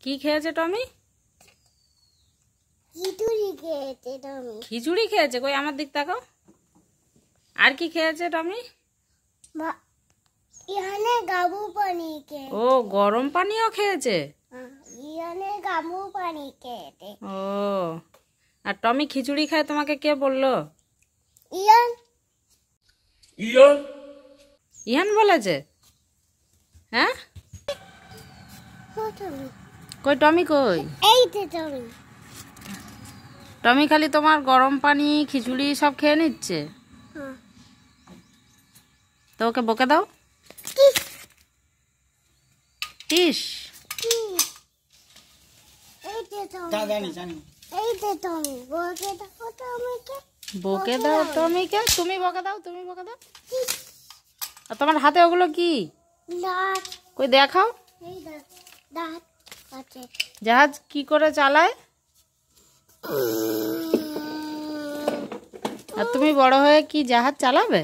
কি খেয়েছে টমি? খিচুড়ি খেয়েছে টমি। খিচুড়ি খেয়েছে? কই আমার দিক তাকাও। আর কি খেয়েছে টমি? ইয়ানে গাবু পানি খেয়েছে। ও গরম পানিও খেয়েছে। ইয়ানে গাবু পানি খেয়েছে। ও আর টমি খিচুড়ি খায় তোমাকে কে বললো? ইয়ান ইয়ান ইহান বলেছে? হ্যাঁ টমি কই টমি কই? এই যে টমি। টমি খালি তোমার গরম পানি খিচুড়ি সব খেয়ে নিচ্ছে। তো ওকে বকে দাও। ইস এই যে টমি। জানি এই যে টমি বকে দাও টমিকে। বকে দাও টমিকে। তুমি বকে দাও, তুমি বকে দাও। আর তোমার হাতে ওগুলো কি? দাঁত। কই দেখাও। এই দাঁত দাঁত আছে। জাহাজ কি করে চালায়? আর তুমি বড় হয়ে কি জাহাজ চালাবে?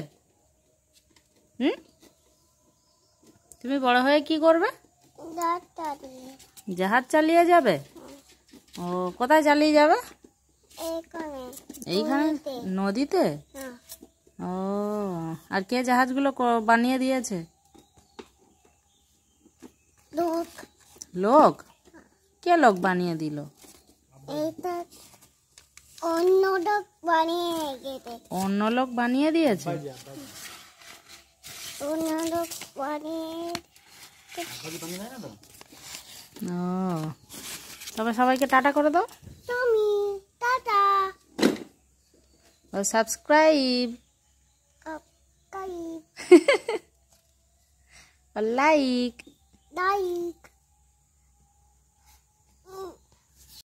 তুমি বড় হয়ে কি করবে? দাঁত চালিয়ে। জাহাজ চালিয়ে যাবে? ও কোথায় চালিয়ে যাবে? এখানে। এইখানে নদীতে? হ্যাঁ। ও আর কে জাহাজগুলো বানিয়ে দিয়েছে? লোক। লোক? কে লোক বানিয়ে দিল? এইটা অন্য লোক বানিয়ে গেছে। অন্য লোক বানিয়ে দিয়েছে? অন্য লোক বানিয়ে। ও তবে সবাইকে টাটা করে দাও। টমি টাটা। সাবস্ক্রাইব কাই লাইক লাইক।